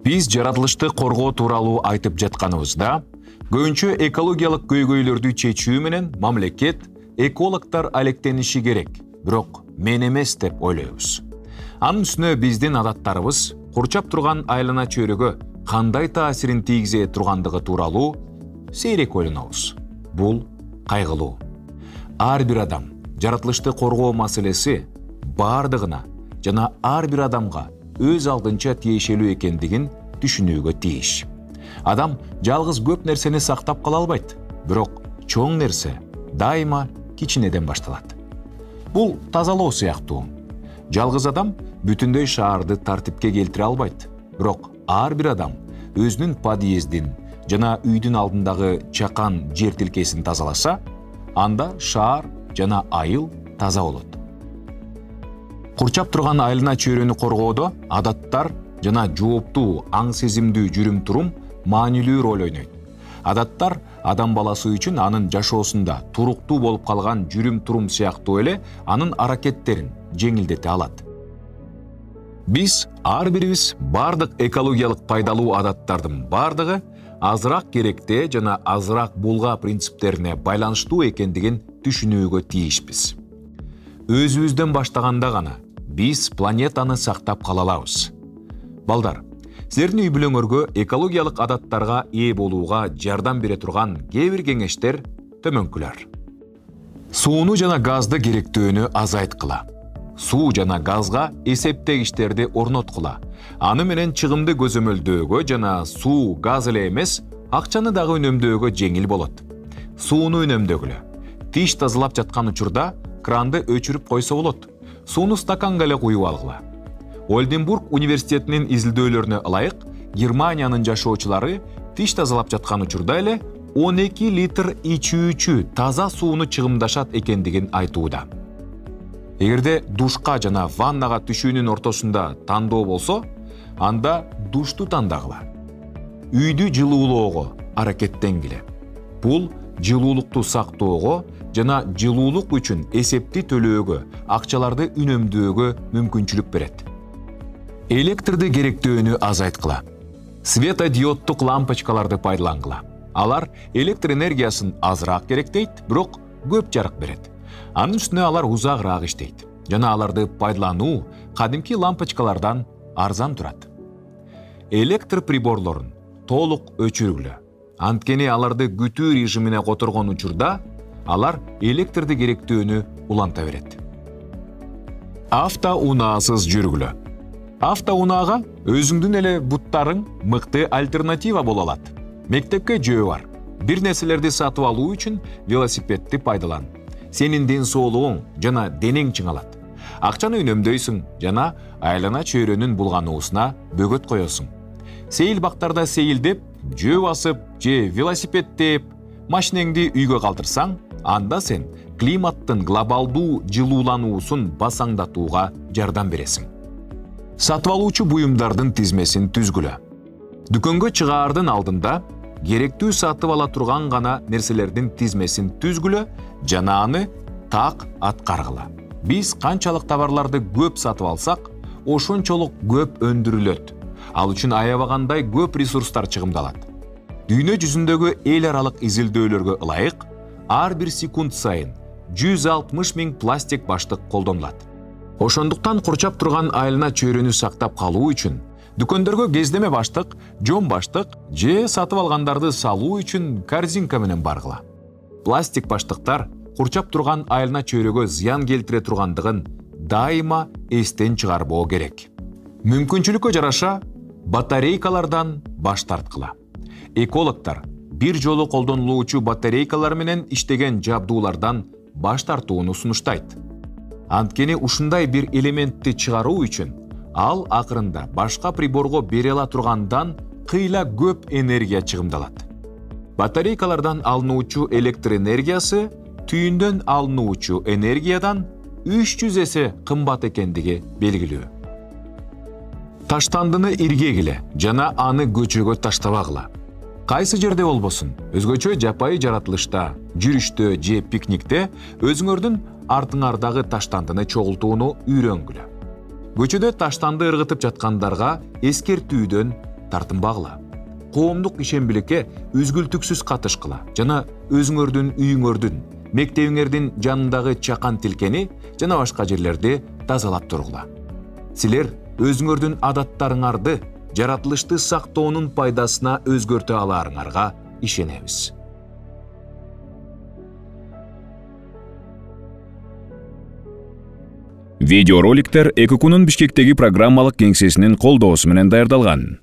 Биз жаратылышты коргоо тууралуу айтып жатканыбызда, көбүнчө экологиялык көйгөйлөрдү чечүү менен мамлекет, экологдор алектениши керек, бирок мен эмес деп ойлойбуз. Анын үстүнө биздин адаттарыбыз курчап турган айлана чөйрөгө кандай таасирин тийгизе тургандыгы тууралуу сейрек ойлонобуз. Бул кайгылуу. Ар бир адам жаратылышты коргоо маселеси бардыгына жана ар бир адамга өз алдынча тиешелүү экендигин түшүнүүгө тийиш. Адам жалгыз көп нерсени сактап кала албайт, бирок чоң нерсе дайыма кичинеден башталат. Бул тазалоо сыяктуу. Жалгыз адам бүтүндөй шаарды тартипке келтире албайт, бирок ар бир адам өзүнүн подъездин жана үйдүн алдындагы чакан жер тилкесин тазаласа, анда шаар жана айыл таза болот. Курчап турган айлана чөйрөнү коргоодо адаттар жана жооптуу аң сезимдүү жүрүм-турум маанилүү роль ойнойт. Адаттар адам баласы үчүн анын жашоосунда туруктуу болуп калган жүрүм-турум сыяктуу эле анын аракеттерин жеңилдете алат. Биз ар бирибиз бардык экологиялык пайдалуу адаттардын бардыгы азыраак керекте жана азыраак булга принциптерине байланыштуу экендигин түшүнүүгө тийишпиз. Өзүбүздөн баштаганда гана биз планетаны сактап кала алабыз. Балдар, силердин үй бүлөңөргө экологиялык адаттарга ээ болууга жардам бере турган кээ бир кеңештер төмөнкүлөр. Сууну жана газды керектөөнү азайткыла. Суу жана газга эсептегичтерди орноткула. Аны менен чыгымды көзөмөлдөөгө жана суу, газ эле эмес, акчаны дагы үнөмдөөгө жеңил болот. Сууну үнөмдөгүлө. Тиш тазалап жаткан учурда кранды өчүрүп койсо болот. Сууну стаканга эле куюп алгыла. Ольденбург университетинин изилдөөлөрүнө ылайык, Германиянын жашоочулары тиш тазалап жаткан учурда эле 12 литр ичүүчү таза сууну чыгымдашат экендигин айтууда. Эгерде душка жана ваннага түшүүнүн ортосунда тандоо болсо, анда душту тандагыла. Үйдү жылуулоого аракеттенгиле. Бул жылуулукту сактоого жана жылуулук үчүн эсепти төлөөгө, акчаларды үнөмдөөгө мүмкүнчүлүк берет. Электрди керектөөнү азайткыла. Светодиоддук лампочкаларды пайдалангыла. Алар электр энергиясын азыраак керектейт, бирок көп жарык берет. Анын үстүнө алар узагыраак иштейт. Жана аларды пайдалануу кадимки лампочкалардан арзан турат. Электр приборлорун толук өчүргүлө. Анткени аларды күтүү режимине которгон учурда алар электрди керектөөнү уланта берет. Автоунаасыз жүргүлө. Автоунаага өзүңдүн эле буттарың мыкты альтернатива боло алат. Мектепке жөө бар. Бир нерселерди сатып алуу үчүн велосипедти пайдалан. Сенин ден соолугуң жана денең чыңалат. Акчаны үнөмдөйсүң жана айлана чөйрөнүн булгануусуна бөгөт коесуң. Сейил бактарда сейилдеп, жөө басып же велосипед тээп, машинеңди үйгө калтырсаң, анда сен климаттын глобалдуу жылуулануусун басаңдатууга жардам бересиң. Сатып алуучу буюмдардын тизмесин түзгүлө. Дүкөнгө чыгаардын алдында керектүү сатып ала турган гана нерселердин тизмесин түзгүлө жана аны так аткаргыла. Биз канчалык товарларды көп сатып алсак, ошончолук көп өндүрүлөт. Ал үчүн аябагандай көп ресурстар чыгымдалат. Дүйнө жүзүндөгү эл аралык изилдөөлөргө ылайык, ар бир секунд сайын 160 000 пластик баштык колдонулат. Ошондуктан курчап турган айлана чөйрөнү сактап калуу үчүн дүкөндөргө кездеме баштык, жон баштык же сатып алгандарды салуу үчүн корзинка менен баргыла. Пластик баштыктар курчап турган айлана чөйрөгө зыян келтире тургандыгын дайыма эстен чыгарбоо керек. Мүмкүнчүлүккө жараша батарейкалардан баш тарткыла. Экологдор бир жолу колдонулуучу батарейкалар менен иштеген жабдуулардан баш тартууну сунуштайт. Анткени ушундай бир элементти чыгаруу үчүн ал акырында башка приборго бере ала тургандан кыйла көп энергия чыгымдалат. Батарейкалардан алынуучу электр энергиясы түйүндөн алынуучу энергиядан 300 эсе кымбат экендиги белгилүү. Таштандыны иргегиле жана аны көчөгө таштабагыла. Кайсы жерде болбосун, өзгөчө жапайы жаратылышта, жүрүштө же пикникте өзүңөрдүн артыңардагы таштандыны чогултууну үйрөнгүлө. Көчөдө таштанды ыргытып жаткандарга эскертүүдөн тартынбагыла. Коомдук ишембилекке үзгүлтүксүз катышкыла жана өзүңөрдүн үйүңөрдүн, мектебиңердин жанындагы чакан тилкени жана башка жерлерди тазалап тургула. Силер өзүңөрдүн адаттарыңарды жаратылышты сактоонун пайдасына өзгөртө аларыңарга ишенебиз. Видеороликтер ЭККнун Бишкектеги программалык кеңсесинин колдоосу менен даярдалган.